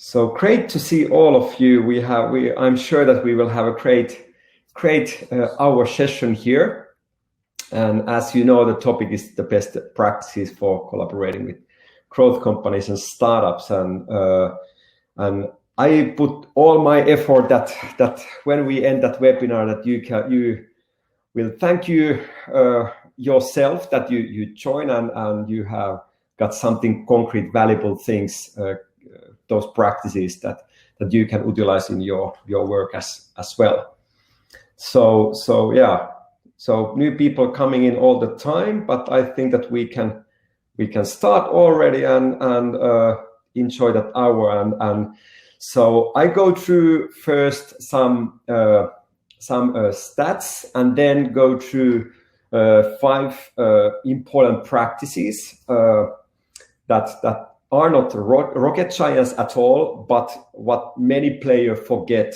So great to see all of you. I'm sure that we will have a great hour session here. And as you know, the topic is the best practices for collaborating with growth companies and startups. And I put all my effort that when we end that webinar, that you will thank you yourself that you join and you have got something concrete, valuable things. Those practices that you can utilize in your work as well. So yeah, so new people coming in all the time, but I think that we can start already and enjoy that hour. And so I go through first some stats and then go through 5 important practices that are not rocket science at all, but what many players forget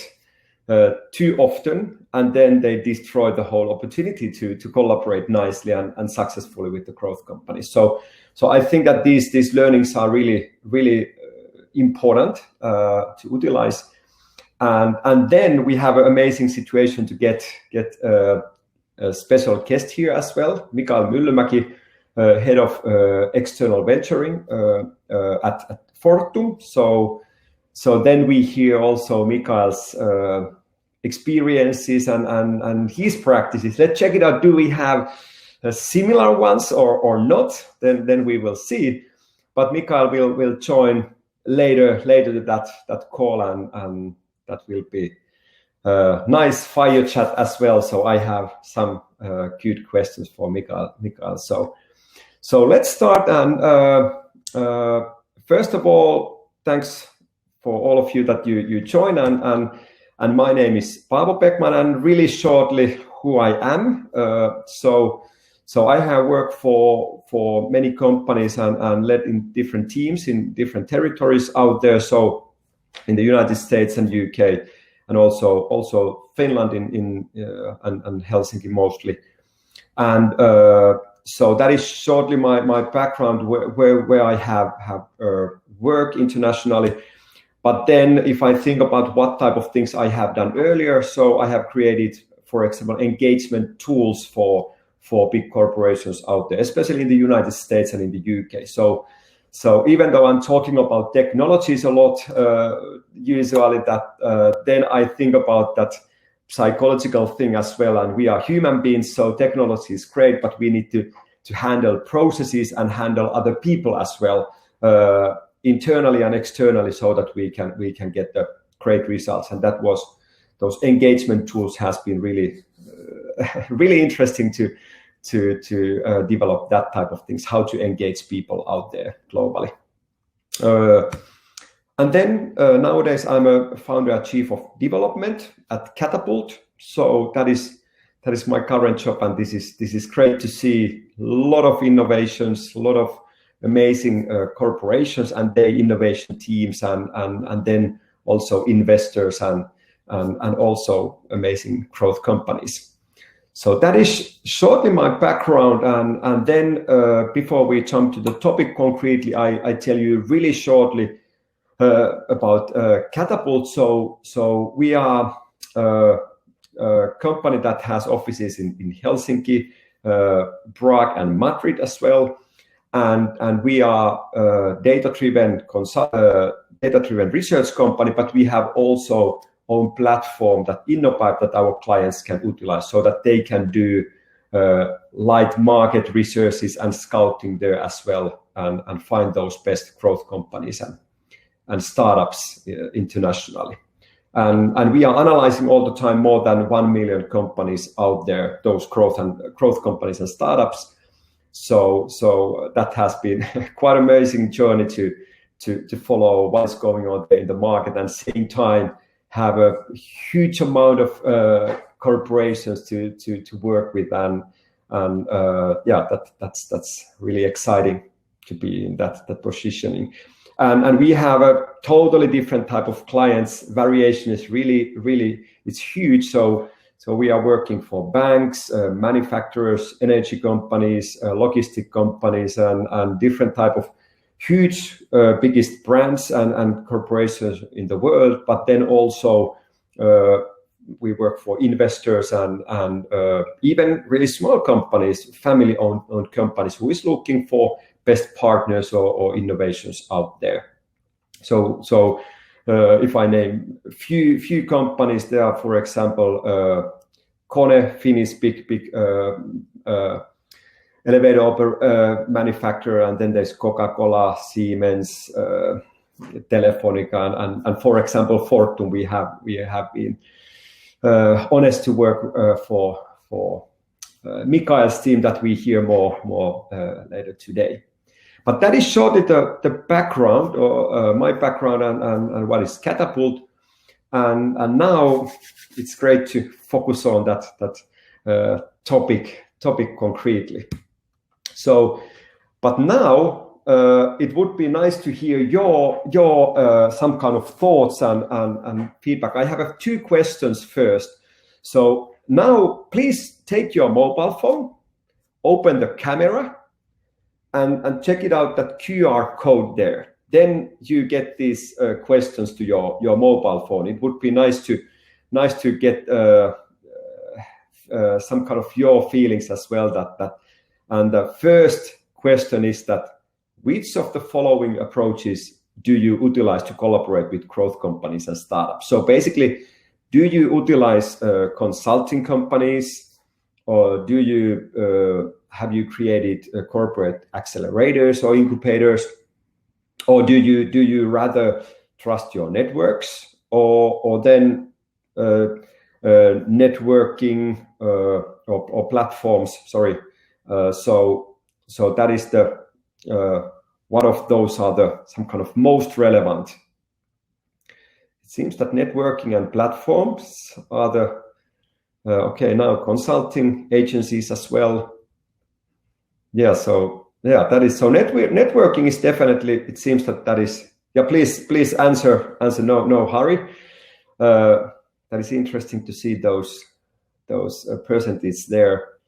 too often, and then they destroy the whole opportunity to collaborate nicely and successfully with the growth companies. So I think that these learnings are really important to utilize, and then we have an amazing situation to get a special guest here as well, Mikael Myllymäki, head of external venturing at Fortum. So then we hear also Mikael's experiences and his practices. Let's check it out. Do we have similar ones or not? Then we will see. But Mikael will join later that call, and that will be a nice fire chat as well. So I have some good questions for Mikael. So let's start. And first of all, thanks for all of you that you join. And my name is Paavo Beckman, and really shortly who I am. So I have worked for many companies and led in different teams in different territories out there. So in the United States and UK, and also Finland and Helsinki mostly. And so that is shortly my background where I have worked internationally. But then if I think about what type of things I have done earlier, so I have created, for example, engagement tools for big corporations out there, especially in the United States and in the UK. So even though I'm talking about technologies a lot, usually that then I think about that psychological thing as well. And we are human beings, so technology is great, but we need to handle processes and handle other people as well, internally and externally, so that we can get the great results. And that was those engagement tools has been really really interesting to develop that type of things, how to engage people out there globally. And then nowadays I'm a founder and chief of development at Catapult. So that is my current job, and this is great to see a lot of innovations, a lot of amazing corporations and their innovation teams, and then also investors and also amazing growth companies. So that is shortly my background, and then before we jump to the topic concretely, I tell you really shortly about Catapult. So we are a company that has offices in Helsinki, Prague, and Madrid as well, and we are a data-driven research company, but we have also own platform, that InnoPipe, that our clients can utilize so that they can do light market researches and scouting there as well, and find those best growth companies and startups internationally. And we are analyzing all the time more than 1 million companies out there, those growth companies and startups. So that has been quite amazing journey to follow what's going on there in the market, and same time have a huge amount of corporations to work with, and that's really exciting to be in that positioning. And we have a totally different type of clients. Variation is really it's huge. So we are working for banks, manufacturers, energy companies, logistic companies, and different type of huge, biggest brands and corporations in the world, but then also we work for investors and even really small companies, family-owned companies who is looking for best partners or innovations out there. So if I name a few companies, there are, for example, Kone, Finnish big elevator manufacturer, and then there's Coca-Cola, Siemens, Telefonica, and for example, Fortum. We have been honest to work for Mikael's team that we hear more later today. But that is shortly the background, or my background, and what is Catapult. And now it's great to focus on that topic concretely. So, but now it would be nice to hear your some kind of thoughts and feedback. I have 2 questions first. So now please take your mobile phone, open the camera, and check it out, that QR code there. Then you get these questions to your mobile phone. It would be nice to get some kind of your feelings as well. And the first question is that, which of the following approaches do you utilize to collaborate with growth companies and startups? So basically, do you utilize consulting companies, or do you have you created corporate accelerators or incubators, or do you rather trust your networks, or then networking or platforms? Sorry. So that is the what of those are some kind of most relevant? It seems that networking and platforms are the okay. Now consulting agencies as well. Yeah. So yeah, that is so. Networking is definitely. It seems that is. Yeah. Please answer. No hurry. That is interesting to see those percentages there.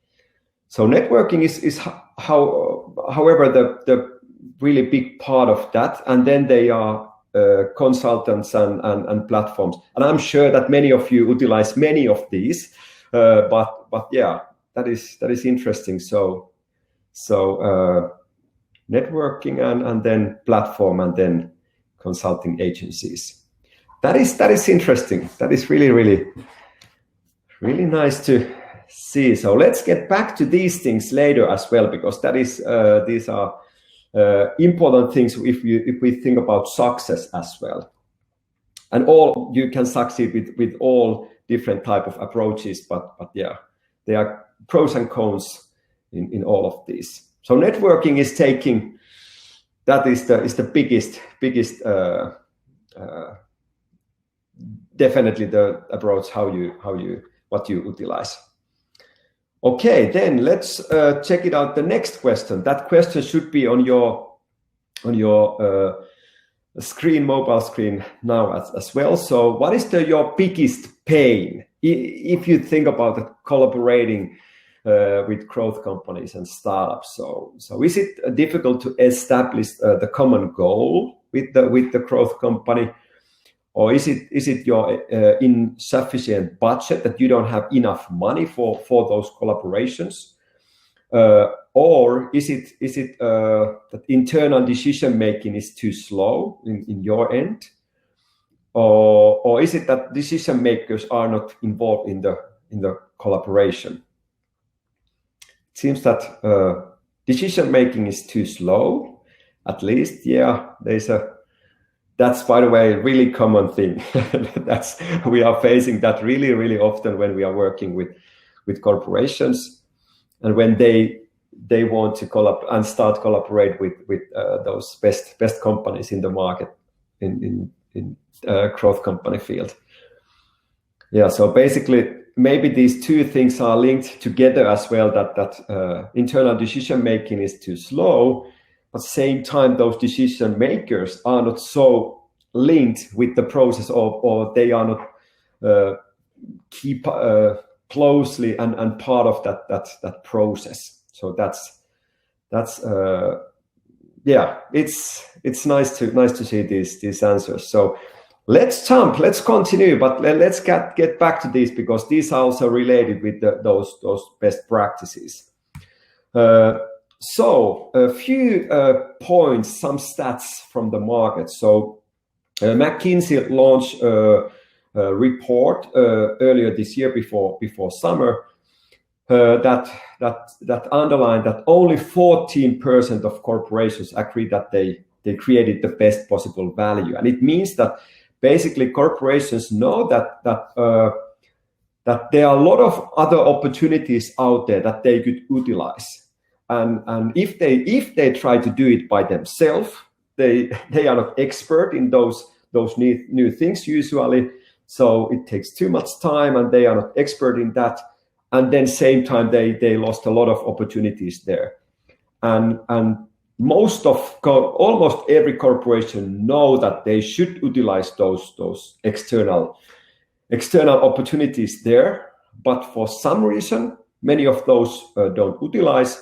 So networking is however, the really big part of that, and then they are consultants and platforms. And I'm sure that many of you utilize many of these, but yeah, that is interesting. So networking and then platform and then consulting agencies. That is interesting. That is really nice to see. So let's get back to these things later as well, because that is these are important things if we think about success as well. And all you can succeed with all different type of approaches, but yeah, there are pros and cons in all of these. So networking is taking, that is the biggest definitely the approach what you utilize. Okay, then let's check it out. The next question. That question should be on your screen, mobile screen now as well. So, what is your biggest pain if you think about it, collaborating with growth companies and startups? So is it difficult to establish the common goal with the growth company? Or is it your insufficient budget, that you don't have enough money for those collaborations? Or is it that internal decision making is too slow in your end? Or is it that decision makers are not involved in the collaboration? It seems that decision making is too slow. At least, yeah, that's, by the way, a really common thing. We are facing that really often when we are working with corporations, and when they want to start collaborate with those best companies in the market in growth company field. Yeah, so basically maybe these two things are linked together as well. That internal decision making is too slow. At the same time, those decision makers are not so linked with the process, or they are not keep closely and part of that process. So that's yeah, it's nice to see these answers. So let's continue, but let's get back to these, because these are also related with those best practices. So a few points, some stats from the market. So McKinsey launched a report earlier this year before summer that underlined that only 14% of corporations agree that they created the best possible value, and it means that basically corporations know that there are a lot of other opportunities out there that they could utilize, and if they try to do it by themselves, they are not expert in those new things usually, so it takes too much time, and they are not expert in that. And then same time they lost a lot of opportunities there, and almost every corporation know that they should utilize those external opportunities there, but for some reason many of those don't utilize,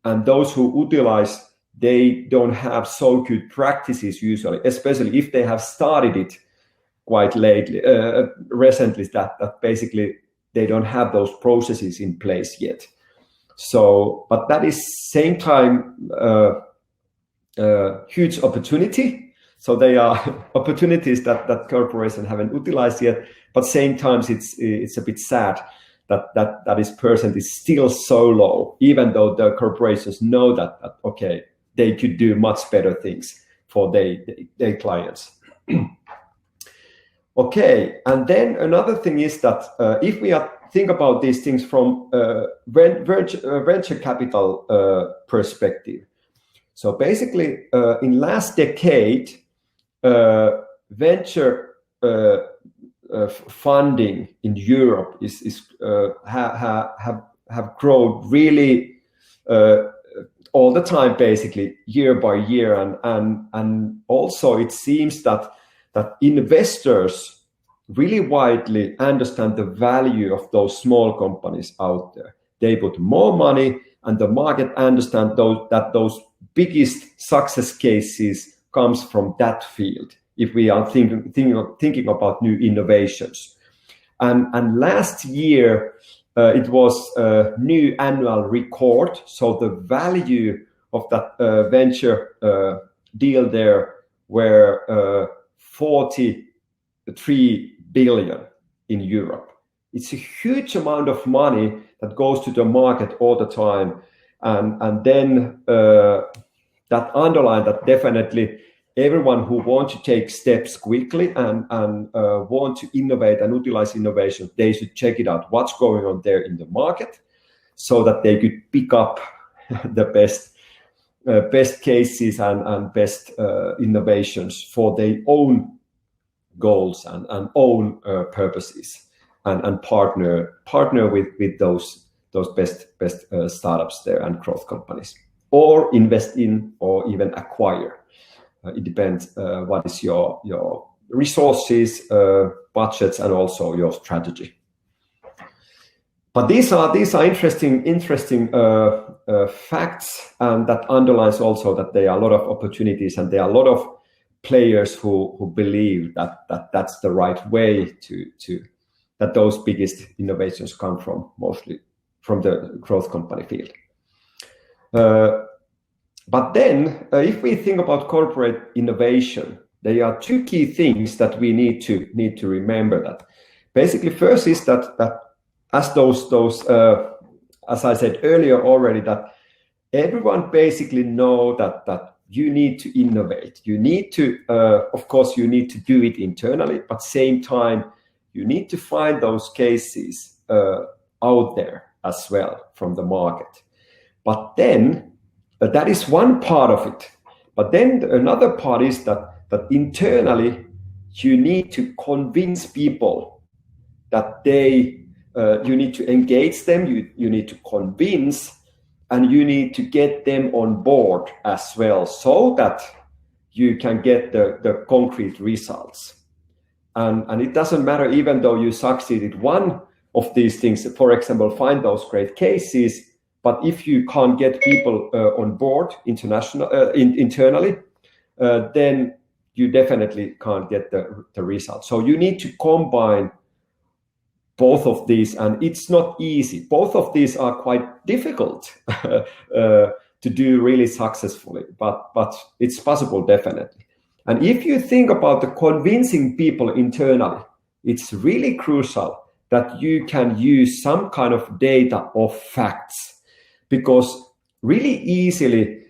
and those who utilize, they don't have so good practices usually, especially if they have started it quite recently, that basically they don't have those processes in place yet. So, but that is same time huge opportunity. So they are opportunities that corporations haven't utilized yet. But same times it's a bit sad that this percent is still so low, even though the corporations know that okay, they could do much better things for their clients. Okay, and then another thing is that if we think about these things from venture capital perspective, so basically in last decade, venture funding in Europe have grown really all the time, basically year by year, and also it seems that investors really widely understand the value of those small companies out there. They put more money, and the market understand that those biggest success cases comes from that field, if we are thinking about new innovations. And last year it was a new annual record, so the value of that venture deal there were 43 billion in Europe. It's a huge amount of money that goes to the market all the time, and then that underline that definitely everyone who wants to take steps quickly and want to innovate and utilize innovation, they should check it out, what's going on there in the market, so that they could pick up the best cases and best innovations for their own goals and own purposes, and partner with those best startups there and growth companies, or invest in, or even acquire. It depends what is your resources, budgets, and also your strategy. But these are interesting facts, and that underlines also that there are a lot of opportunities, and there are a lot of players who believe that that's the right way to that those biggest innovations come from, mostly from the growth company field. But then, if we think about corporate innovation, there are two key things that we need to remember. That basically, first is that as as I said earlier already, that everyone basically know that you need to innovate. You need to, of course, you need to do it internally, but same time, you need to find those cases out there as well from the market. But then, that is one part of it. But then another part is that internally, you need to convince people that you need to engage them, you need to convince, and you need to get them on board as well, so that you can get the concrete results. And it doesn't matter, even though you succeeded one of these things, for example, find those great cases, But if you can't get people on board internally, then you definitely can't get the result. So you need to combine both of these, and it's not easy. Both of these are quite difficult to do really successfully, but it's possible, definitely. And if you think about the convincing people internally, it's really crucial that you can use some kind of data or facts, because really easily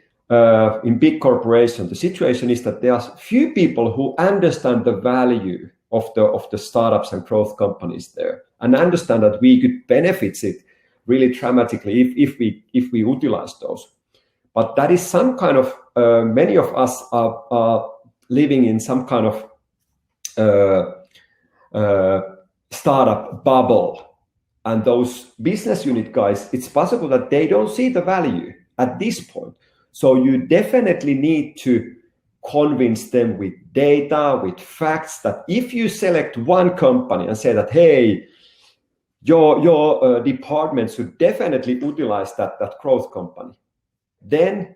in big corporations, the situation is that there are few people who understand the value of the startups and growth companies there, and understand that we could benefit it really dramatically if we utilize those. But that is some kind of many of us are living in some kind of startup bubble, and those business unit guys, it's possible that they don't see the value at this point. So you definitely need to convince them with data, with facts, that if you select one company and say that, hey, your department should definitely utilize that growth company, then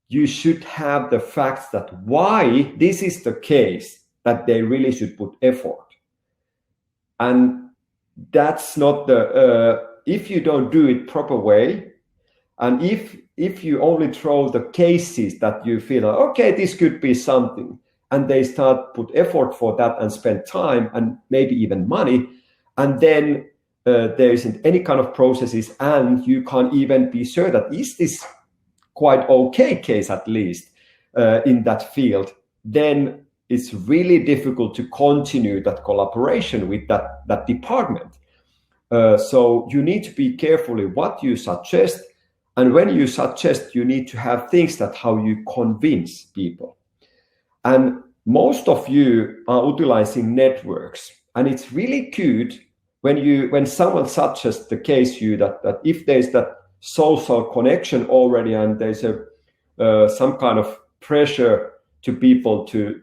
you should have the facts that why this is the case, that they really should put effort. And that's not the if you don't do it proper way, and if you only throw the cases that you feel like, okay, this could be something, and they start put effort for that and spend time and maybe even money, and then there isn't any kind of processes, and you can't even be sure that is this quite okay case, at least in that field, then it's really difficult to continue that collaboration with that department. So you need to be carefully what you suggest, and when you suggest, you need to have things that how you convince people. And most of you are utilizing networks, and it's really good when someone suggests the case to you that if there's that social connection already, and there's some kind of pressure to people to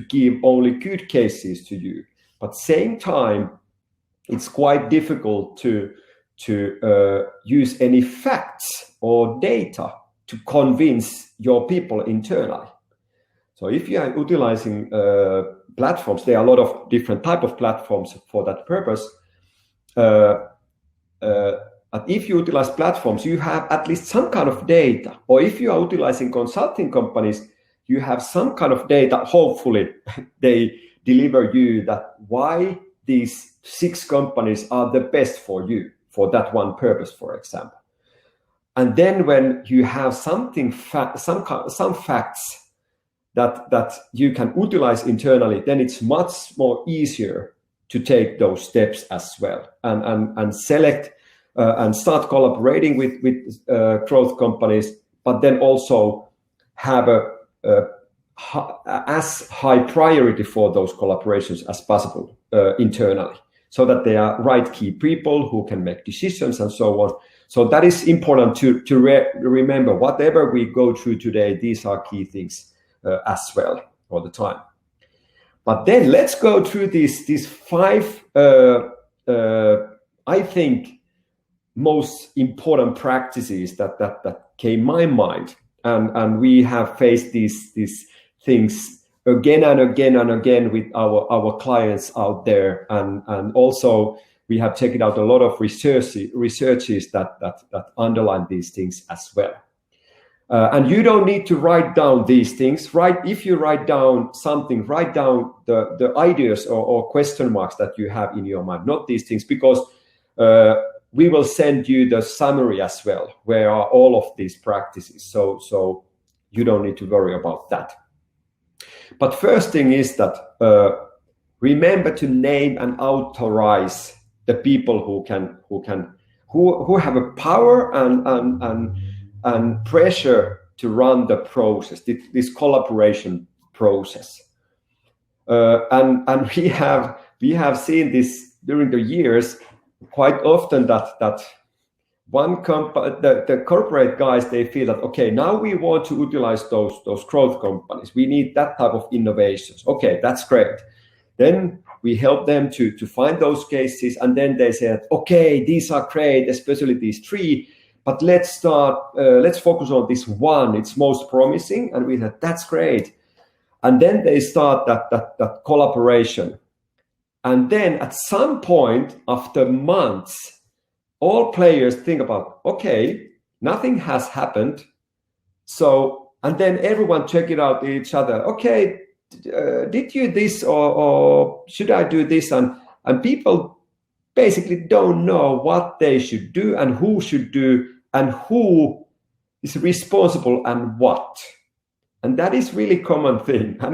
give only good cases to you. But same time, it's quite difficult to use any facts or data to convince your people internally. So if you are utilizing platforms, there are a lot of different type of platforms for that purpose. If you utilize platforms, you have at least some kind of data. Or if you are utilizing consulting companies, you have some kind of data. Hopefully, they deliver you that why these 6 companies are the best for you for that one purpose, for example. And then when you have some facts that you can utilize internally, then it's much more easier to take those steps as well, and select and start collaborating with growth companies, but then also have as high priority for those collaborations as possible internally, so that they are right key people who can make decisions and so on. So that is important to remember. Whatever we go through today, these are key things as well all the time. But then let's go through these 5, I think, most important practices that came my mind, and we have faced these things again and again and again with our clients out there, and also we have taken out a lot of researches that underline these things as well. And you don't need to write down these things. If you write down something, write down the ideas or question marks that you have in your mind, not these things, because we will send you the summary as well, where are all of these practices. So you don't need to worry about that. But first thing is that remember to name and authorize the people who have a power and pressure to run the process, this collaboration process. And we have seen this during the years quite often that one company, the corporate guys, they feel that, okay, now we want to utilize those growth companies. We need that type of innovations. Okay, that's great. Then we help them to find those cases, and then they say, okay, these are great, especially these 3, but let's focus on this one. It's most promising. And we said, that's great. And then they start that collaboration. And then at some point, after months, all players think about, okay, nothing has happened. So, and then everyone check it out each other. Okay, did you this or should I do this? And people basically don't know what they should do and who should do and who is responsible and what. And that is really common thing. And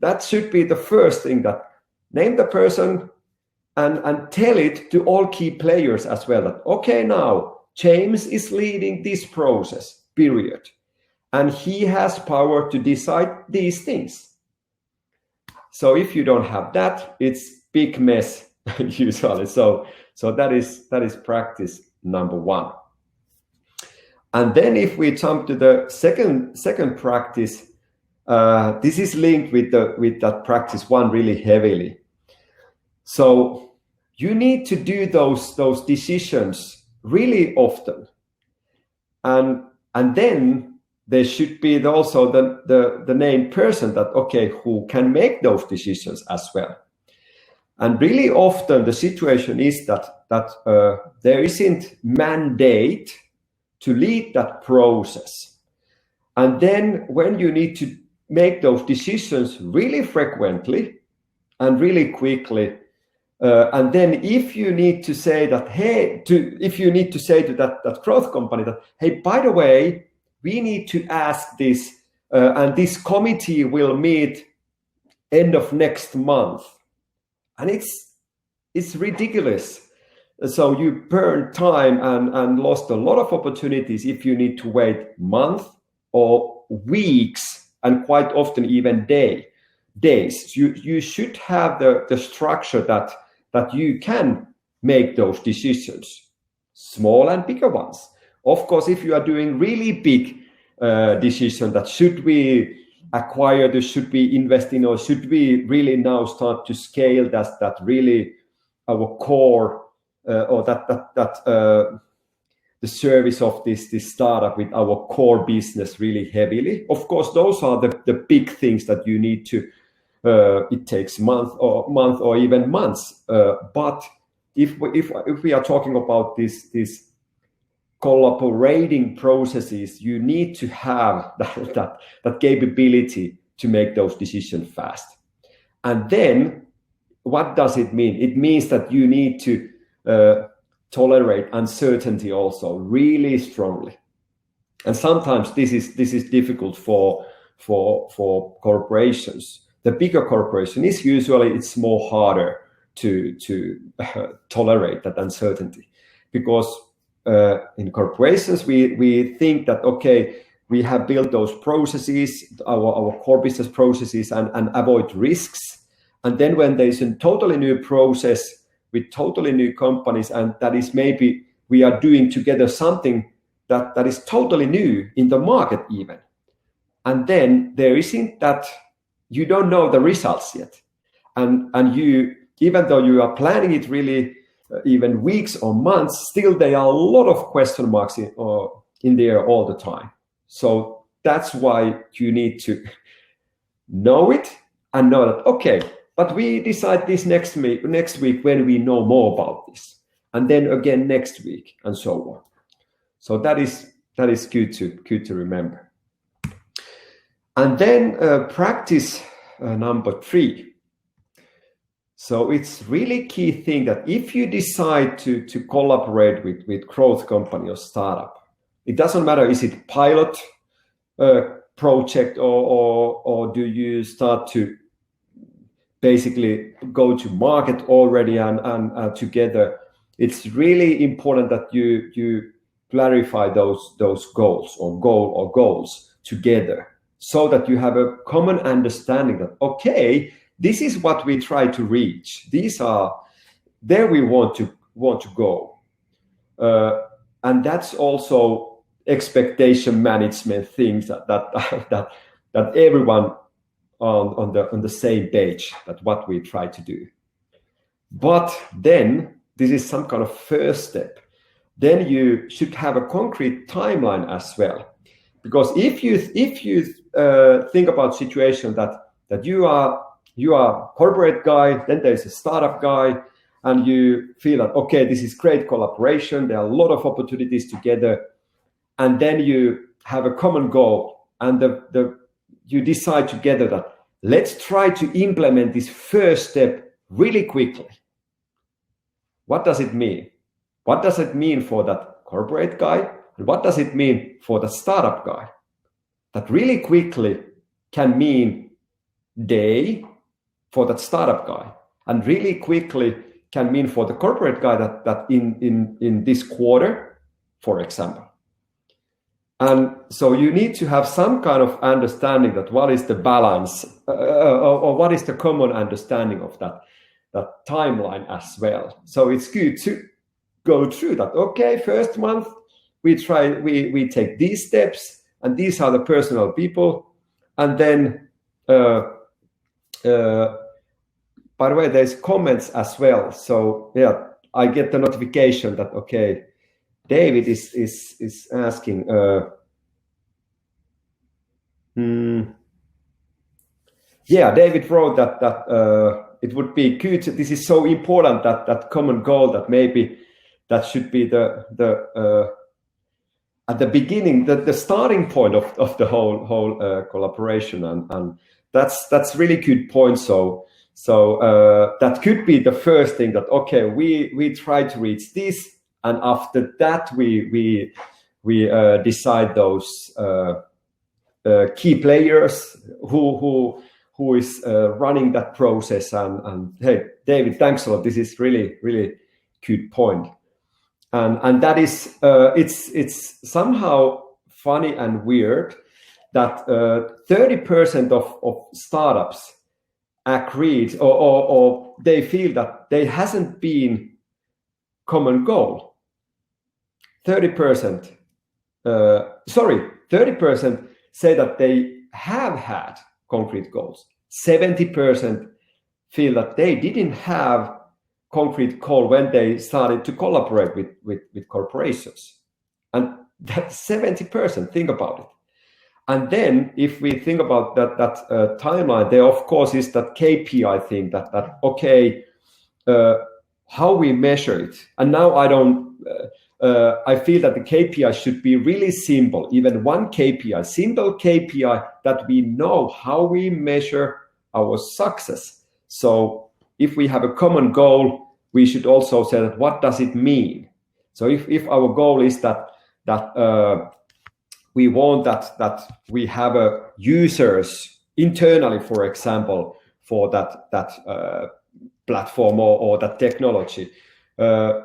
that should be the first thing, that name the person and tell it to all key players as well, that, okay, now James is leading this process, period. And he has power to decide these things. So if you don't have that, it's big mess usually. So that is practice number one. And then if we jump to the second practice, this is linked with that practice one really heavily. So you need to do those decisions really often, and then there should be also the named person that, okay, who can make those decisions as well. And really often the situation is that there isn't mandate to lead that process. And then when you need to make those decisions really frequently and really quickly, and then if you need to say that, if you need to say to that growth company that, hey, by the way, we need to ask this, and this committee will meet end of next month. And it's ridiculous. So you burn time and lost a lot of opportunities if you need to wait months or weeks, and quite often even days. You should have the structure that you can make those decisions, small and bigger ones. Of course, if you are doing really big decision that should we acquire this, should we invest in, or should we really now start to scale that really our core, or that the service of this startup with our core business really heavily. Of course, those are the big things that you need to, it takes month or even months. But if we are talking about this collaborating processes, you need to have that capability to make those decisions fast. And then what does it mean? It means that you need to tolerate uncertainty also really strongly. And sometimes this is difficult for corporations. The bigger corporation is usually, it's more harder to tolerate that uncertainty, because in corporations we think that, okay, we have built those processes, our core business processes, and avoid risks. And then when there's a totally new process with totally new companies, and that is maybe we are doing together something that is totally new in the market even. And then there isn't that, you don't know the results yet. And you, even though you are planning it really even weeks or months, still there are a lot of question marks in there all the time. So that's why you need to know it and know that, okay, but we decide this next week when we know more about this, and then again next week, and so on. So that is good to remember. And then practice number 3. So it's really key thing that if you decide to collaborate with growth company or startup, it doesn't matter, is it pilot project or do you start to basically go to market already and together, it's really important that you clarify those goals or goals together, so that you have a common understanding that, okay, this is what we try to reach. These are there we want to go, and that's also expectation management things that everyone on the same page, that what we try to do. But then this is some kind of first step. then you should have a concrete timeline as well. Because if you think about situation that you are corporate guy, then there's a startup guy, and you feel that, okay, this is great collaboration, there are a lot of opportunities together, and then you have a common goal, and you decide together that let's try to implement this first step really quickly. What does it mean? What does it mean for that corporate guy? And what does it mean for the startup guy? That really quickly can mean day for that startup guy, and really quickly can mean for the corporate guy that in this quarter, for example. And so you need to have some kind of understanding that what is the balance or what is the common understanding of that timeline as well. So it's good to go through that. Okay, first month we take these steps, and these are the personal people. And then by the way, there's comments as well. So yeah, I get the notification that, okay, David is asking. Yeah, David wrote that it would be good. This is so important, that common goal, that maybe that should be the at the beginning, the starting point of the whole collaboration, and that's really good point. So that could be the first thing, that okay, we try to reach this, and after that we decide those key players who is running that process. And hey, David, thanks a lot. This is really good point. And that is it's somehow funny and weird that 30% of startups agreed or they feel that there hasn't been common goal. 30% say that they have had concrete goals. 70% feel that they didn't have concrete goal when they started to collaborate with corporations. And that's 70%, think about it. And then if we think about that timeline, there of course is that KPI thing, that okay, how we measure it. And now I feel that the KPI should be really simple, even one KPI, simple KPI, that we know how we measure our success. So if we have a common goal, we should also say that what does it mean? So if our goal is that we want that we have users internally, for example, for that platform or that technology,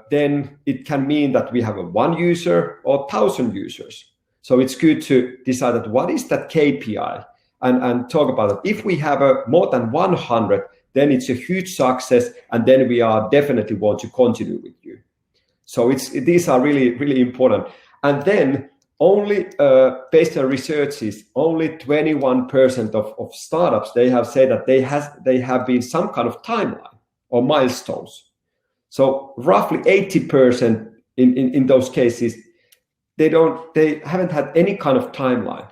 then it can mean that we have one user or 1,000 users. So it's good to decide that what is that KPI and talk about it. If we have more than 100, then it's a huge success, and then we are definitely want to continue with you. So these are really important. And then only based on researches, only 21% of startups, they have said that they have been some kind of timeline or milestones. So roughly 80% in those cases, they haven't had any kind of timeline.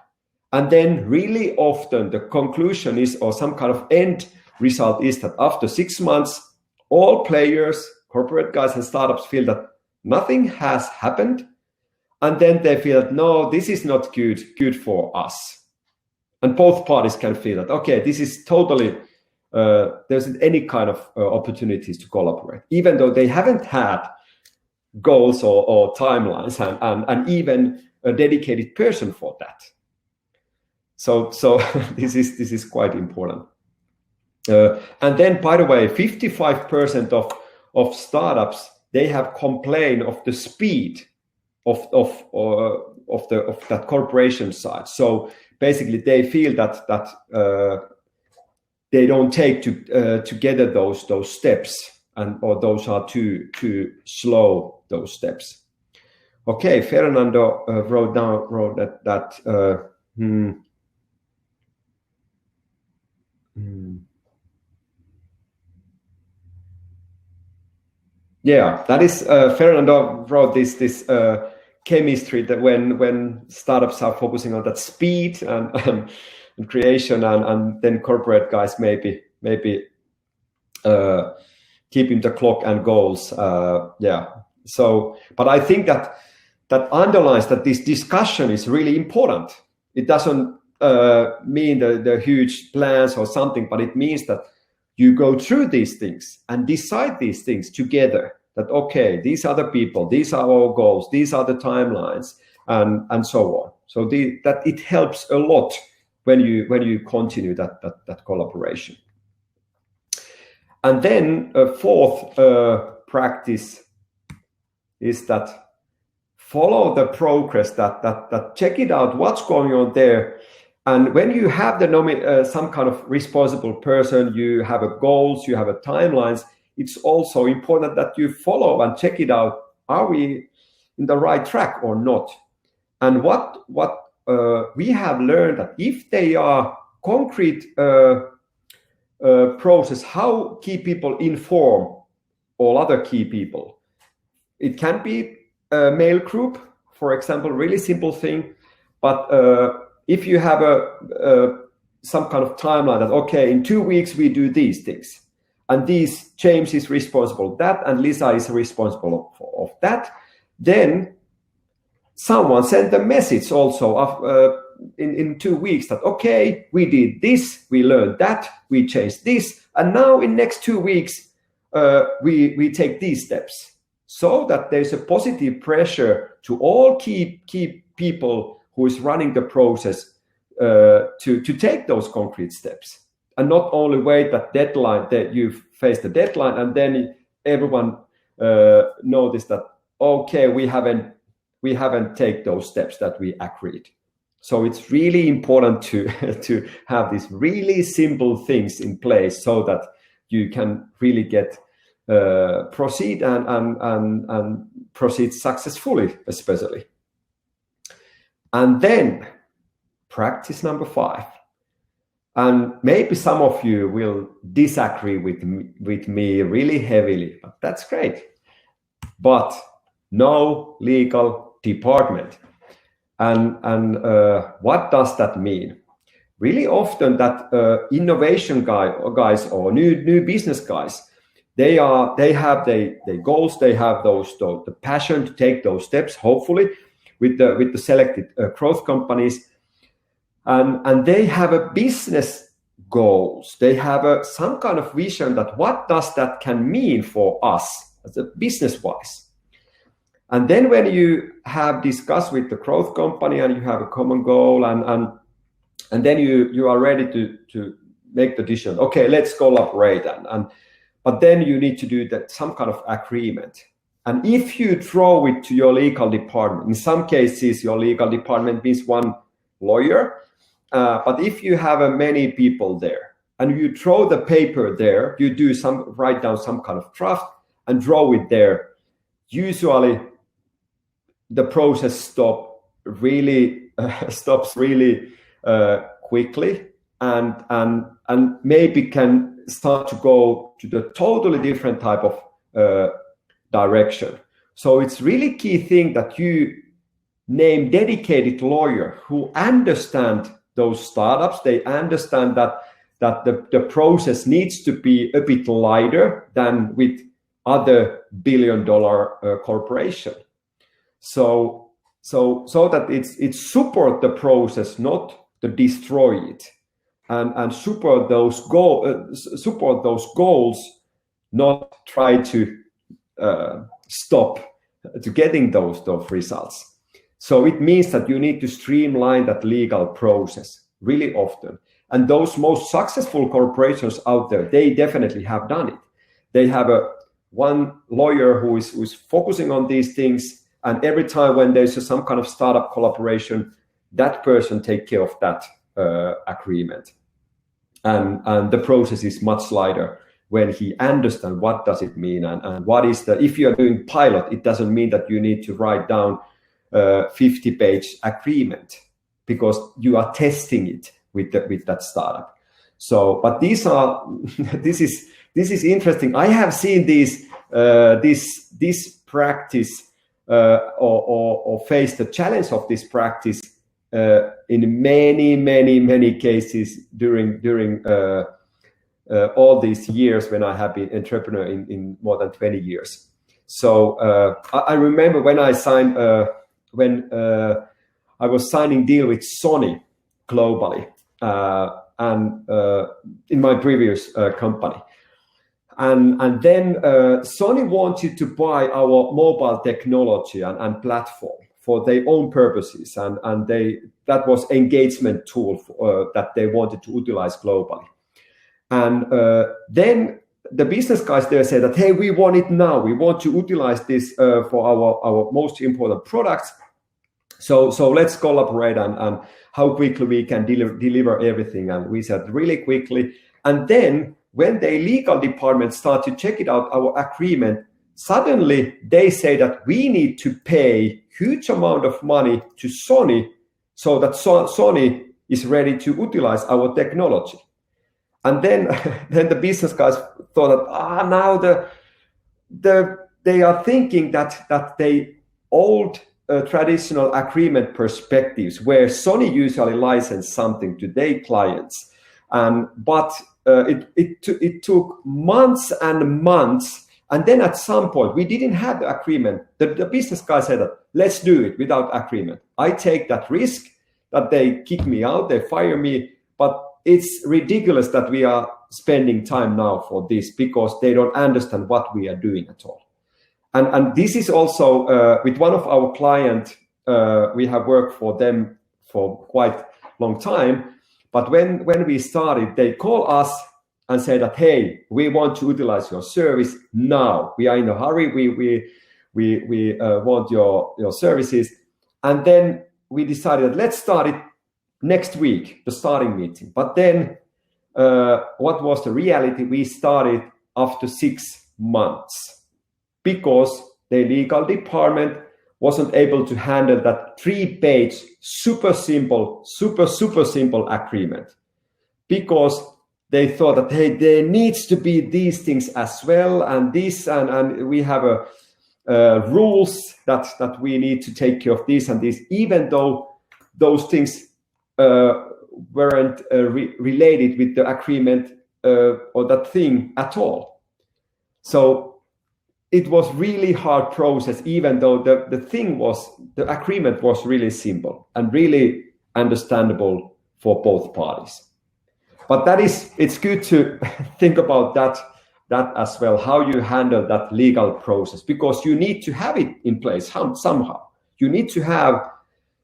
And then really often the conclusion is, or some kind of end result is, that after 6 months, all players, corporate guys and startups, feel that nothing has happened. And then they feel that, no, this is not good for us. And both parties can feel that, okay, this is totally, there isn't any kind of opportunities to collaborate, even though they haven't had goals or timelines and even a dedicated person for that. So this is quite important. And then, by the way, 55% of startups, they have complained of the speed of that corporation side. So basically, they feel that they don't take together those steps, or those are too slow, those steps. Okay, Fernando wrote that. Yeah, that is Fernando wrote this chemistry that when startups are focusing on that speed and creation, and then corporate guys maybe keeping the clock and goals. Yeah. So, but I think that underlines that this discussion is really important. It doesn't mean the huge plans or something, but it means that you go through these things and decide these things together. That okay, these are the people, these are our goals, these are the timelines, and so on. So that it helps a lot when you continue that collaboration. And then a fourth practice is that follow the progress, that check it out, what's going on there. And when you have some kind of responsible person, you have a goals, you have a timelines, it's also important that you follow and check it out. Are we in the right track or not? And what we have learned that if they are concrete process, how key people inform all other key people. It can be a mail group, for example, really simple thing. But if you have some kind of timeline that, okay, in 2 weeks we do these things, and James is responsible for that, and Lisa is responsible of that, then someone sent a message also of in 2 weeks that, okay, we did this, we learned that, we changed this, and now in next 2 weeks we take these steps, so that there's a positive pressure to all key people who is running the process to take those concrete steps, and not only wait that deadline, that you face the deadline and then everyone notice that, okay, we haven't take those steps that we agreed. So it's really important to have these really simple things in place so that you can really get proceed and proceed successfully, especially. And then practice number 5. And maybe some of you will disagree with me really heavily, but that's great. But no legal department. And what does that mean? Really often that innovation guys or new business guys, they have their goals, they have the passion to take those steps, hopefully with the selected growth companies, and they have a business goals. They have some kind of vision that what does that can mean for us as a business wise. And then when you have discussed with the growth company and you have a common goal, and then you are ready to make the decision, okay, let's collaborate, but then you need to do that some kind of agreement. And if you throw it to your legal department, in some cases your legal department means one lawyer, but if you have many people there and you throw the paper there, you write down some kind of draft and draw it there, usually the process stops really quickly, and maybe can start to go to the totally different type of direction. So it's really key thing that you name dedicated lawyer who understand those startups. They understand that the process needs to be a bit lighter than with other billion-dollar corporation. So that it support the process, not to destroy it, and support those goals, not try to stop to getting those results. So it means that you need to streamline that legal process really often. And those most successful corporations out there, they definitely have done it. They have one lawyer who is focusing on these things. And every time when there's some kind of startup collaboration, that person take care of that agreement. And the process is much lighter when he understands what does it mean, and what is if you are doing pilot, it doesn't mean that you need to write down 50-page agreement, because you are testing it with that startup. So, but this is interesting. I have seen these this practice or face the challenge of this practice in many cases during all these years when I have been entrepreneur in more than 20 years. So I remember when I signed I was signing deal with Sony globally and in my previous company. And then Sony wanted to buy our mobile technology and platform for their own purposes, and that was engagement tool that they wanted to utilize globally. And then the business guys there said that, hey, we want it now. We want to utilize this for our most important products. So let's collaborate and how quickly we can deliver everything. And we said really quickly. And then when the legal department started to check it out, our agreement, suddenly they say that we need to pay huge amount of money to Sony so that Sony is ready to utilize our technology. And then the business guys thought that now they are thinking that they old traditional agreement perspectives where Sony usually license something to their clients, but it took months and months, and then at some point we didn't have the agreement. The business guy said that let's do it without agreement. I take that risk that they kick me out, they fire me, but it's ridiculous that we are spending time now for this because they don't understand what we are doing at all. And this is also with one of our clients, we have worked for them for quite a long time. But when we started, they call us and say that, hey, we want to utilize your service now. We are in a hurry. We want your services. And then we decided, let's start it next week, the starting meeting. But then what was the reality? We started after 6 months because the legal department wasn't able to handle that 3-page, super simple agreement, because they thought that, hey, there needs to be these things as well, and this, and we have rules that we need to take care of this and this, even though those things weren't related with the agreement or that thing at all. So it was really hard process, even though the agreement was really simple and really understandable for both parties. But it's good to think about that as well, how you handle that legal process, because you need to have it in place somehow. You need to have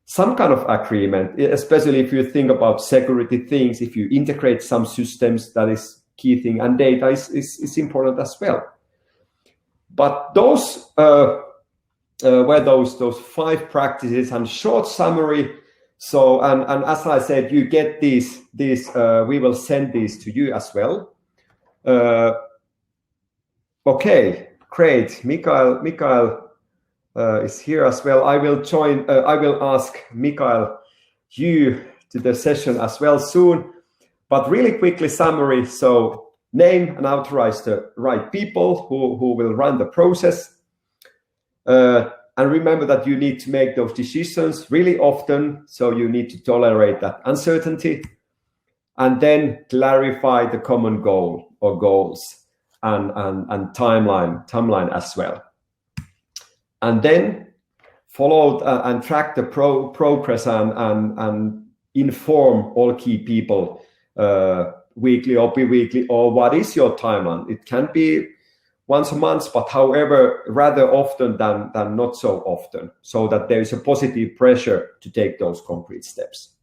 some kind of agreement, especially if you think about security things, if you integrate some systems, that is key thing, and data is important as well. But those were those 5 practices and short summary. So and as I said, you get these we will send these to you as well. Okay, great. Mikael is here as well. I will join. I will ask Mikael you to the session as well soon. But really quickly summary. So name and authorize the right people who will run the process. And remember that you need to make those decisions really often. So you need to tolerate that uncertainty. And then clarify the common goal or goals and timeline as well. And then follow and track the progress and inform all key people weekly or bi-weekly, or what is your timeline. It can be once a month, but however, rather often than not so often, so that there is a positive pressure to take those concrete steps.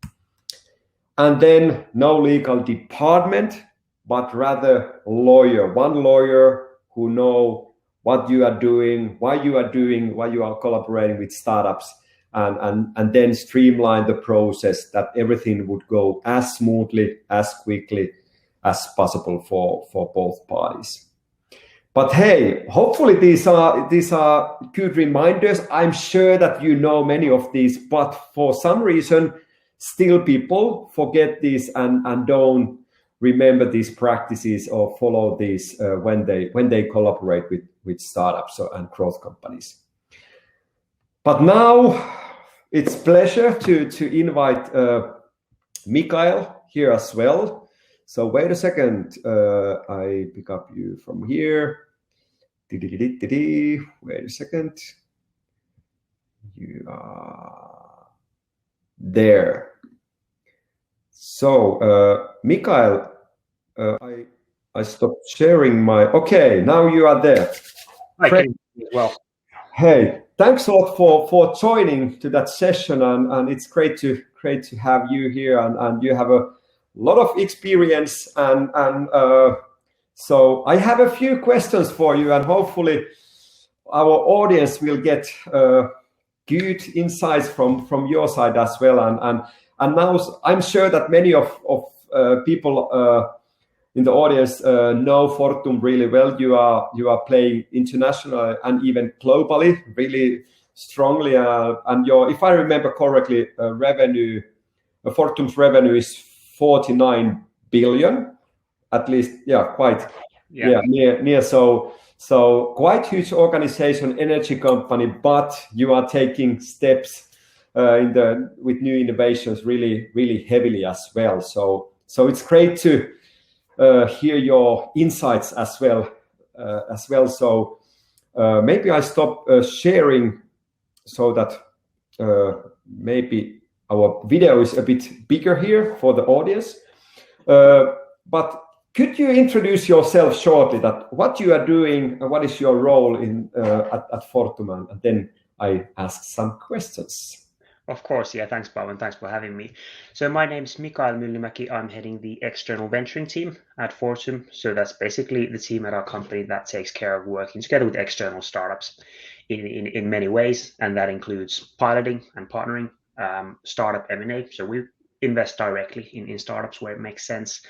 And then no legal department, but rather one lawyer who know what you are doing, why you are collaborating with startups, and then streamline the process that everything would go as smoothly, as quickly as possible for both parties. But hey, hopefully these are good reminders. I'm sure that you know many of these, but for some reason, still people forget this and don't remember these practices or follow these when they collaborate with startups and growth companies. But now it's pleasure to invite Mikael here as well. So wait a second, I pick up you from here. Wait a second. You are there. So Mikael, I stopped sharing my. Okay, now you are there. I can as well. Hey, thanks a lot for joining to that session, and it's great to have you here, and you have a lot of experience, and so I have a few questions for you, and hopefully our audience will get good insights from your side as well, and now I'm sure that many of people in the audience know Fortum really well. You are playing internationally and even globally really strongly, and if I remember correctly, Fortum's revenue is 49 billion, at least. Near. So quite huge organization, energy company, but you are taking steps with new innovations really heavily as well. So it's great to hear your insights as well. So maybe I stop sharing so that maybe our video is a bit bigger here for the audience. But could you introduce yourself shortly, that what you are doing, what is your role at Fortum, and then I ask some questions. Of course, yeah. Thanks, Paul, and thanks for having me. So my name is Mikael Myllymäki. I'm heading the external venturing team at Fortum. So that's basically the team at our company that takes care of working together with external startups in many ways, and that includes piloting and partnering, startup M&A. So we invest directly in startups where it makes sense,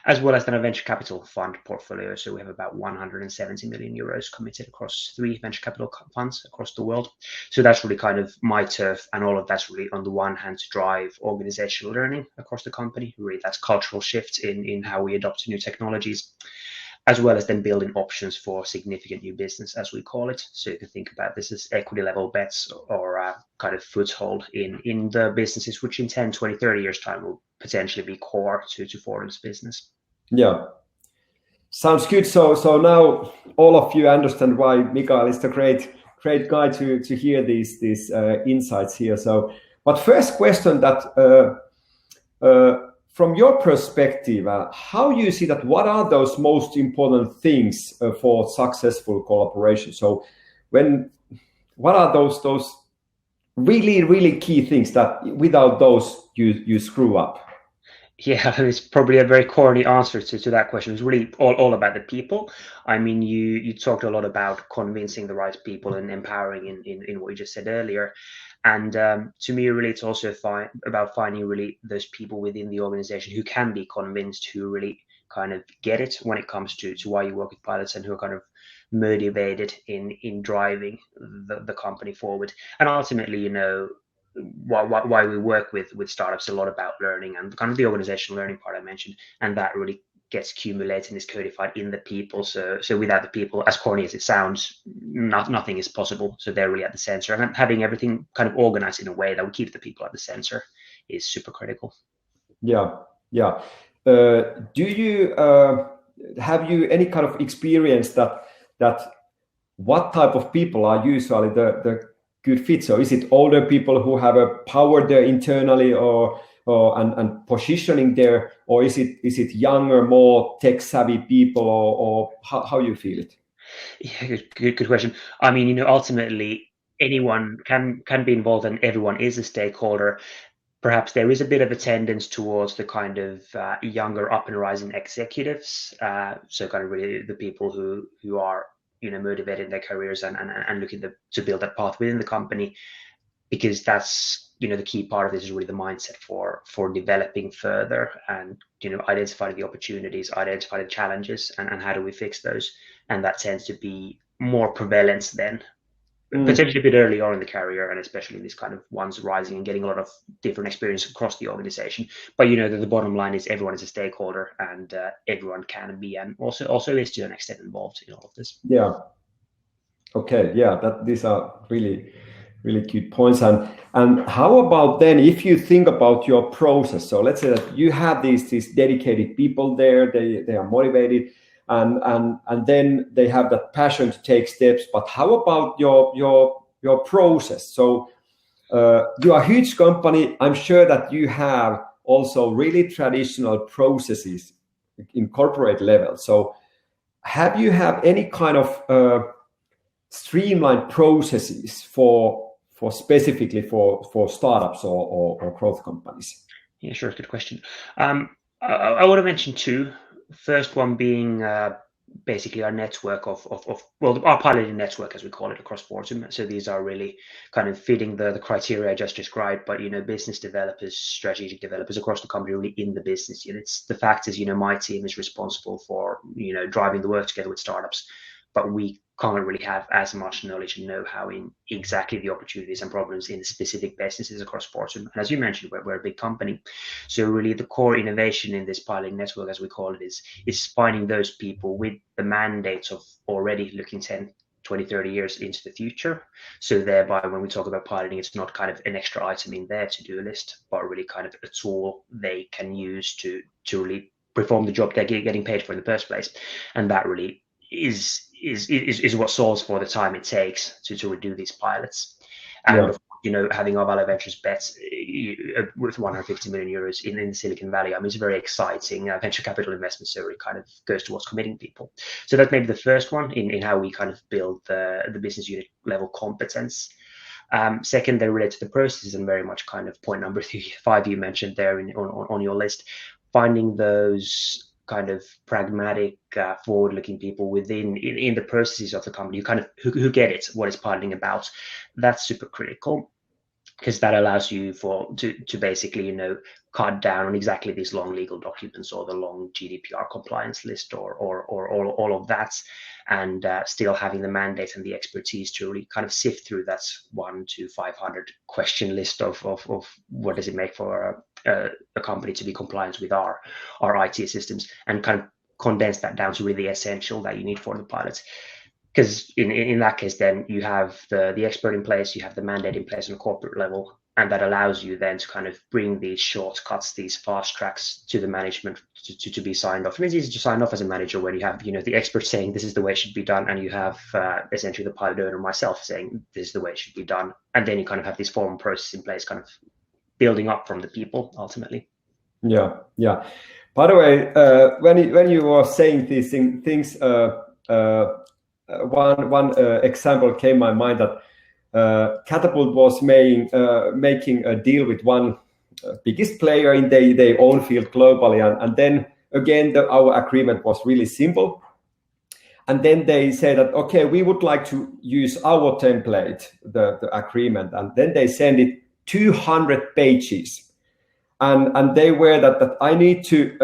as well as then a venture capital fund portfolio. So we have about 170 million euros committed across 3 venture capital funds across the world. So that's really kind of my turf, and all of that's really on the one hand to drive organizational learning across the company. Really, that's cultural shifts in how we adopt new technologies, as well as then building options for significant new business, as we call it. So you can think about this as equity level bets or kind of foothold in the businesses, which in 10, 20, 30 years time will potentially be core to Fortum's business. Yeah, sounds good. So now all of you understand why Mikael is the great guy to hear these insights here. So, but first question that from your perspective, how you see that? What are those most important things for successful collaboration? So, what are those really key things that without those you screw up? Yeah, it's probably a very corny answer to that question. It's really all about the people. I mean, you talked a lot about convincing the right people and empowering in what you just said earlier. And to me, really, it's also about finding really those people within the organization who can be convinced, who really kind of get it when it comes to why you work with pilots, and who are kind of motivated in driving the company forward. And ultimately, you know, why we work with startups, a lot about learning and kind of the organizational learning part I mentioned, and that really gets accumulated and is codified in the people. So without the people, as corny as it sounds, nothing is possible. So they're really at the center, and having everything kind of organized in a way that would keep the people at the center is super critical. Yeah. Do you have you any kind of experience that what type of people are usually the good fit? So is it older people who have a power there internally, or and positioning there, or is it younger, more tech savvy people, or how you feel it? Yeah, good question. I mean, you know, ultimately anyone can be involved, and everyone is a stakeholder. Perhaps there is a bit of a tendency towards the kind of younger up and rising executives. So kind of really the people who are, you know, motivated in their careers and looking to build that path within the company, because that's, you know, the key part of this is really the mindset for developing further, and, you know, identifying the opportunities, identify the challenges, and how do we fix those. And that tends to be more prevalent than potentially a bit early on in the career, and especially these kind of ones rising and getting a lot of different experience across the organization. But the bottom line is everyone is a stakeholder, and everyone can be, and also is to an extent involved in all of this. Yeah. Okay. Yeah. These are really good points. And how about then if you think about your process? So let's say that you have these dedicated people there. They are motivated. And then they have that passion to take steps. But how about your process? So you are a huge company. I'm sure that you have also really traditional processes in corporate level. So have you any kind of streamlined processes for specifically for startups or growth companies? Yeah, sure. Good question. I want to mention two. First one being basically our network of our piloting network, as we call it, across Fortum. So these are really kind of fitting the criteria I just described, but business developers, strategic developers across the company, really in the business units. The fact is, my team is responsible for driving the work together with startups, but we can't really have as much knowledge and know-how in exactly the opportunities and problems in the specific businesses across Fortum. And as you mentioned, we're a big company. So really the core innovation in this piloting network, as we call it, is finding those people with the mandates of already looking 10, 20, 30 years into the future. So thereby, when we talk about piloting, it's not kind of an extra item in their to-do list, but really kind of a tool they can use to really perform the job they're getting paid for in the first place. And that really is what solves for the time it takes to redo these pilots. And of course, having our Value Ventures bets with 150 million euros in Silicon Valley, it's a very exciting venture capital investment. So it kind of goes towards committing people. So that's maybe the first one in how we kind of build the business unit level competence. Second, they're related to the processes, and very much kind of point number 5 you mentioned there on your list, finding those kind of pragmatic, forward-looking people within the processes of the company who get it, what is piloting about. That's super critical, because that allows you to basically cut down on exactly these long legal documents or the long GDPR compliance list or all of that, and still having the mandate and the expertise to really kind of sift through that 1 to 500 question list of what does it make for a company to be compliant with our IT systems, and kind of condense that down to really essential that you need for the pilots. Because in that case, then you have the expert in place, you have the mandate in place on a corporate level, and that allows you then to kind of bring these shortcuts, these fast tracks to the management to be signed off. It's easy to sign off as a manager when you have the expert saying this is the way it should be done, and you have essentially the pilot owner, myself, saying this is the way it should be done, and then you kind of have this formal process in place, kind of building up from the people ultimately. Yeah. By the way, when you were saying these things, one example came to my mind, that Catapult was making a deal with one biggest player in their own field globally, and then again our agreement was really simple. And then they say that, okay, we would like to use our template, the agreement, and then they send it 200 pages, and they were that I need to,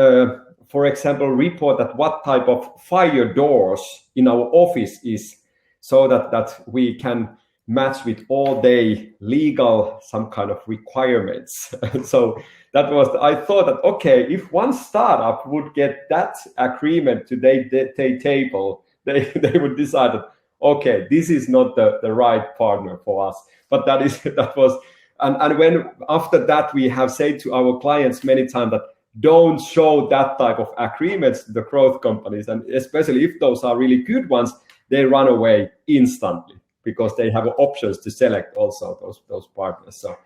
for example, report that what type of fire doors in our office is, so that we can match with all the legal some kind of requirements. So that was, I thought that, okay, if one startup would get that agreement to their table, they would decide that, okay, this is not the right partner for us. But that was. And when after that, we have said to our clients many times that don't show that type of agreements to the growth companies. And especially if those are really good ones, they run away instantly, because they have options to select also those partners. So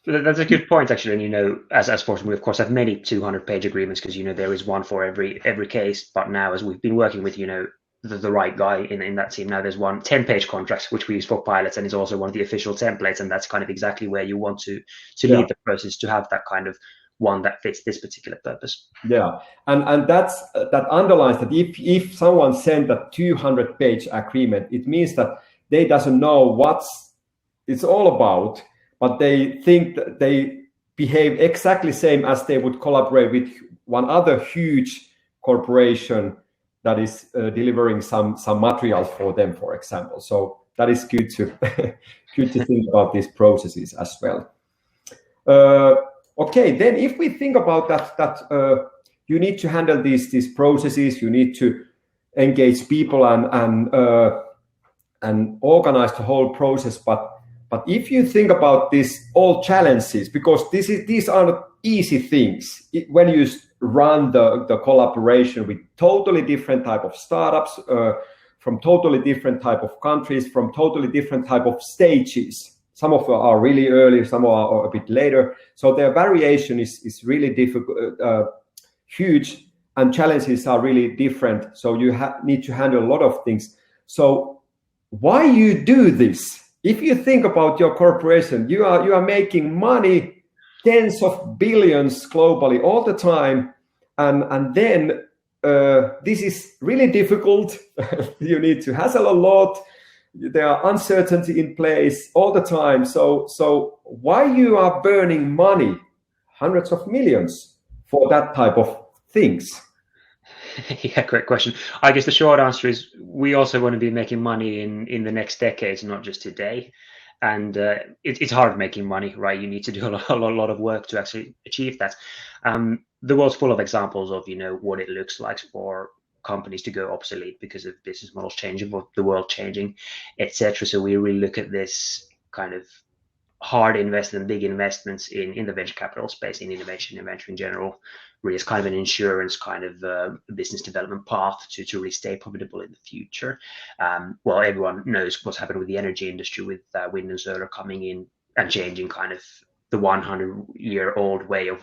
that's a good point, actually. And as Fortum, we of course have many 200-page agreements, because there is one for every case. But now, as we've been working with the right guy in that team, now there's one 10-page contract which we use for pilots, and is also one of the official templates, and that's kind of exactly where you want to lead the process, to have that kind of one that fits this particular purpose. Yeah, and that underlines that if someone sent that 200-page agreement, it means that they doesn't know what it's all about, but they think that they behave exactly same as they would collaborate with one other huge corporation that is delivering some materials for them, for example. So that is good to good to think about these processes as well. Okay, then if we think about that you need to handle these processes, you need to engage people and organize the whole process. But if you think about these all challenges, because these are not easy things when you run the collaboration with totally different type of startups, from totally different type of countries, from totally different type of stages. Some of them are really early, some are a bit later. So their variation is really difficult, huge, and challenges are really different. So you need to handle a lot of things. So why you do this? If you think about your corporation, you are making money, tens of billions globally all the time, and then this is really difficult. You need to hassle a lot. There are uncertainty in place all the time. So why you are burning money, hundreds of millions, for that type of things? Yeah, great question. I guess the short answer is we also want to be making money in the next decades, not just today. And it's hard making money, right? You need to do a lot of work to actually achieve that. The world's full of examples of what it looks like for companies to go obsolete because of business models changing, or the world changing, etc. So we really look at this kind of hard investment, big investments in the venture capital space, in innovation and venture in general, really as kind of an insurance kind of business development path to really stay profitable in the future. Well, everyone knows what's happened with the energy industry, with wind and solar coming in and changing kind of the 100-year-old way of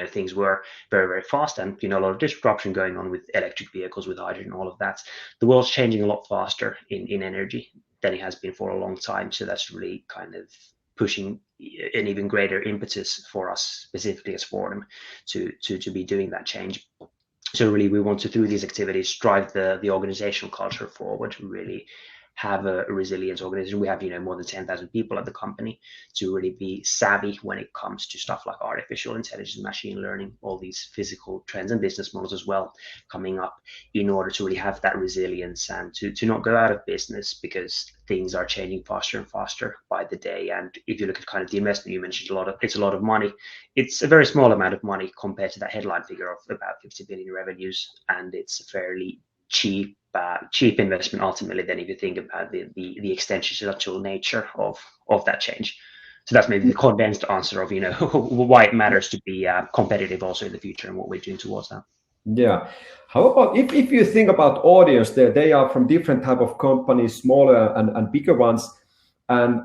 things were very, very fast, and a lot of disruption going on with electric vehicles, with hydrogen, all of that. The world's changing a lot faster in energy than it has been for a long time. So that's really kind of pushing an even greater impetus for us, specifically as Forum, to be doing that change. So really, we want to, through these activities, drive the organizational culture forward, to really have a resilient organization. We have more than 10,000 people at the company, to really be savvy when it comes to stuff like artificial intelligence, machine learning, all these physical trends and business models as well coming up, in order to really have that resilience and to not go out of business, because things are changing faster and faster by the day. And if you look at kind of the investment you mentioned, it's a lot of money. It's a very small amount of money compared to that headline figure of about 50 billion revenues, and it's a fairly cheap investment ultimately, then if you think about the existential nature of that change. So that's maybe the condensed answer of why it matters to be competitive also in the future, and what we're doing towards that. Yeah. How about if you think about audience, they are from different type of companies, smaller and bigger ones, and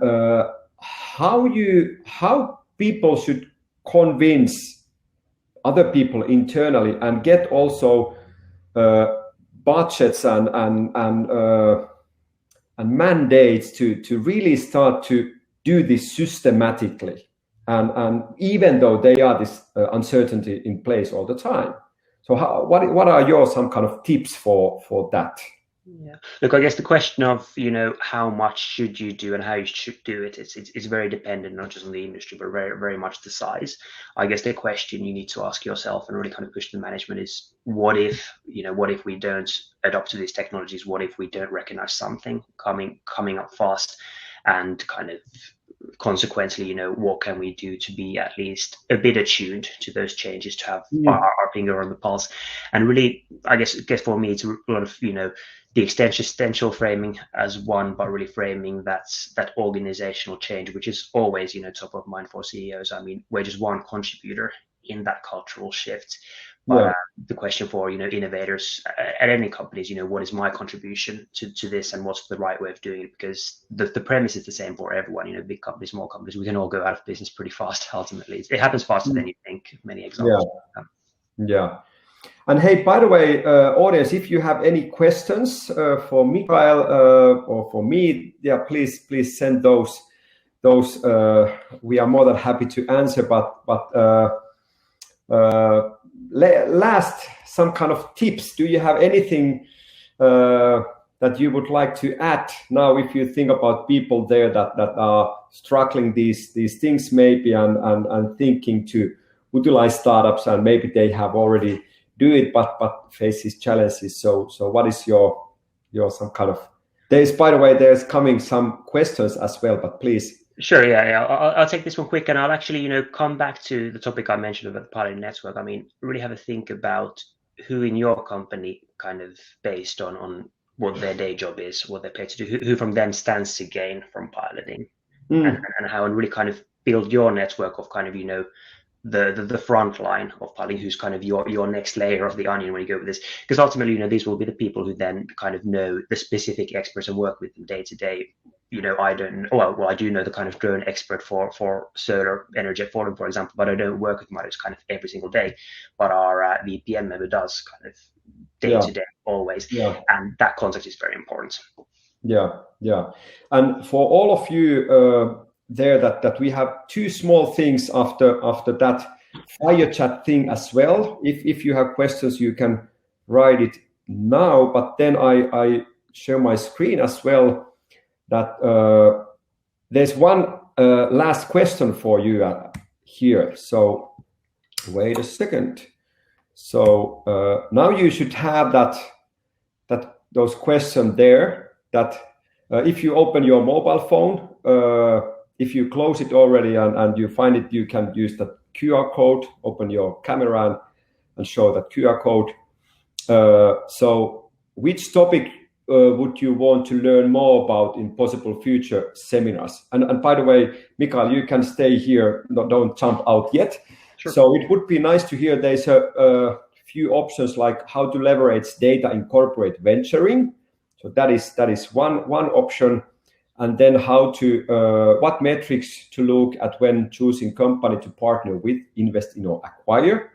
how people should convince other people internally and get also budgets and mandates to really start to do this systematically, and even though they are this uncertainty in place all the time. So what are some kind of tips for that? Yeah. Look, I guess the question of how much should you do and how you should do it, it's very dependent, not just on the industry, but very, very much the size. I guess the question you need to ask yourself and really kind of push the management is, what if we don't adopt to these technologies? What if we don't recognize something coming up fast, and kind of consequently, what can we do to be at least a bit attuned to those changes, to have our finger on the pulse? And really, I guess for me, it's a lot of the existential framing as one, but really framing that organizational change, which is always top of mind for CEOs. I mean, we're just one contributor in that cultural shift. But the question for innovators at any companies, what is my contribution to this, and what's the right way of doing it? Because the premise is the same for everyone. Big companies, small companies, we can all go out of business pretty fast. Ultimately, it happens faster than you think. Many examples. Yeah. And hey, by the way, audience, if you have any questions for Mikael or for me, please send those. We are more than happy to answer. But last, some kind of tips. Do you have anything that you would like to add now, if you think about people there that are struggling these things maybe, and thinking to utilize startups, and maybe they have already do it but face these challenges? So what is your some kind of By the way, there's coming some questions as well, but please. Sure, yeah. I'll take this one quick, and I'll actually, come back to the topic I mentioned about the piloting network. I mean, really have a think about who in your company, kind of based on what their day job is, what they're paid to do, who from then stands to gain from piloting, and how, and really kind of build your network of kind of, the front line of piloting, who's kind of your next layer of the onion when you go with this, because ultimately, these will be the people who then kind of know the specific experts and work with them day to day. I don't. Well, I do know the kind of drone expert for solar energy at Fortum, for example, but I don't work with Marius kind of every single day. But our VPN member does kind of day to day always, and that context is very important. Yeah. And for all of you there, that we have two small things after that fire chat thing as well. If you have questions, you can write it now. But then I share my screen as well. That there's one last question for you here. So wait a second. So now you should have those questions there. That if you open your mobile phone, if you close it already and you find it, you can use that QR code. Open your camera and show that QR code. So which topic would you want to learn more about in possible future seminars? And by the way, Mikael, you can stay here. Don't jump out yet. Sure. So it would be nice to hear there's a few options like how to leverage data in corporate venturing. So that is one option. And then how to what metrics to look at when choosing company to partner with, invest in, or acquire.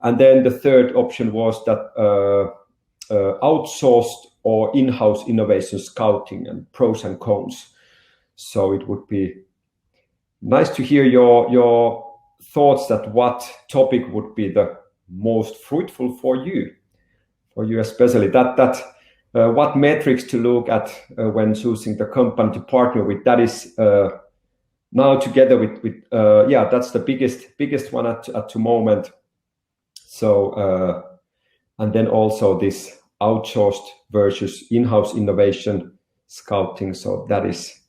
And then the third option was that outsourced or in-house innovation scouting and pros and cons. So it would be nice to hear your thoughts that what topic would be the most fruitful for you especially. That what metrics to look at when choosing the company to partner with. That is now together with that's the biggest one at the moment. So and then also this outsourced versus in-house innovation scouting. So that is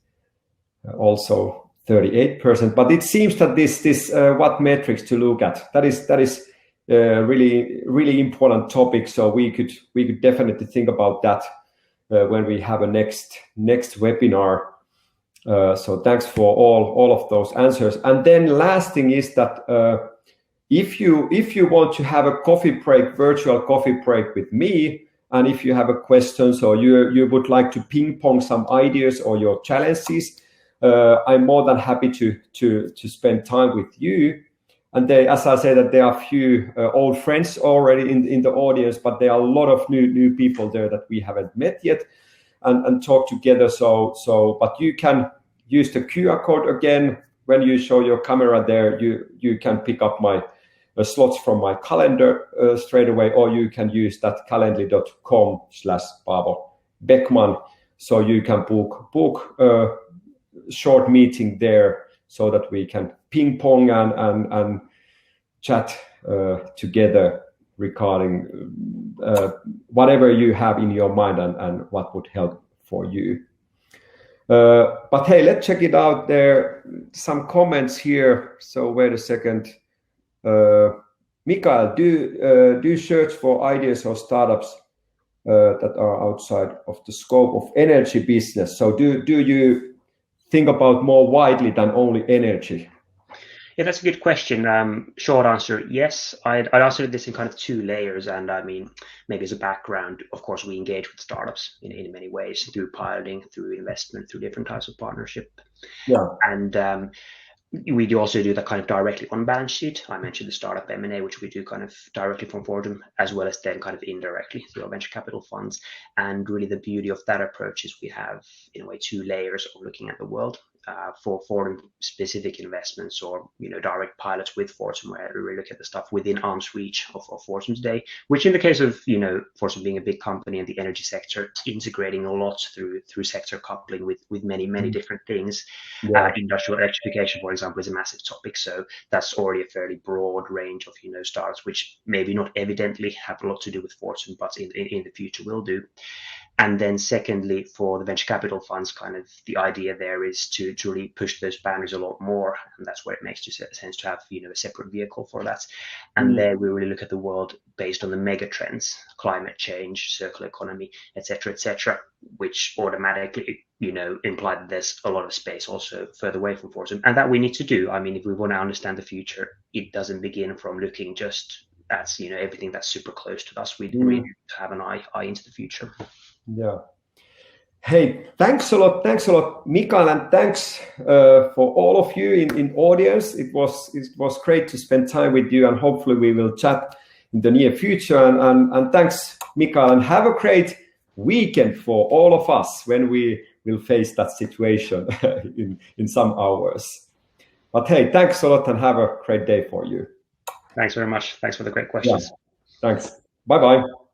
also 38%. But it seems that this what metrics to look at. That is really important topic. So we could definitely think about that when we have a next webinar. So thanks for all of those answers. And then last thing is that if you want to have a virtual coffee break with me, and if you have a question, so you would like to ping pong some ideas or your challenges, I'm more than happy to spend time with you. And as I said, that there are a few old friends already in the audience, but there are a lot of new people there that we haven't met yet and talk together. So but you can use the QR code again when you show your camera there. You can pick up my slots from my calendar straight away, or you can use that calendly.com/Paavo Beckman. So you can book a short meeting there so that we can ping pong and chat together regarding whatever you have in your mind and what would help for you. But hey, let's check it out. There some comments here. So wait a second. Mikael, do search for ideas or startups that are outside of the scope of energy business. So do you think about more widely than only energy? Yeah, that's a good question. Short answer, yes. I'd answer this in kind of two layers. And I mean, maybe as a background, of course, we engage with startups in many ways, through piloting, through investment, through different types of partnership. Yeah. And we do also do that kind of directly on balance sheet. I mentioned the startup M&A, which we do kind of directly from Fortum, as well as then kind of indirectly through our venture capital funds. And really the beauty of that approach is we have, in a way, two layers of looking at the world. For Fortum specific investments or direct pilots with Fortum, where we really look at the stuff within arm's reach of Fortum today, which in the case of Fortum being a big company in the energy sector, integrating a lot through sector coupling with many different things. Yeah. Industrial electrification, for example, is a massive topic. So that's already a fairly broad range of startups, which maybe not evidently have a lot to do with Fortum, but in the future will do. And then secondly, for the venture capital funds, kind of the idea there is to really push those boundaries a lot more. And that's where it makes sense to have, a separate vehicle for that. And there we really look at the world based on the mega trends, climate change, circular economy, et cetera, which automatically, imply that there's a lot of space also further away from Fortum. And that we need to do. I mean, if we want to understand the future, it doesn't begin from looking just at, everything that's super close to us. We really need to have an eye into the future. Yeah. Hey, thanks a lot, Mikael, and thanks for all of you in audience. It was great to spend time with you, and hopefully we will chat in the near future. And thanks, Mikael, and have a great weekend for all of us when we will face that situation in some hours. But hey, thanks a lot, and have a great day for you. Thanks very much. Thanks for the great questions. Yeah. Thanks. Bye-bye.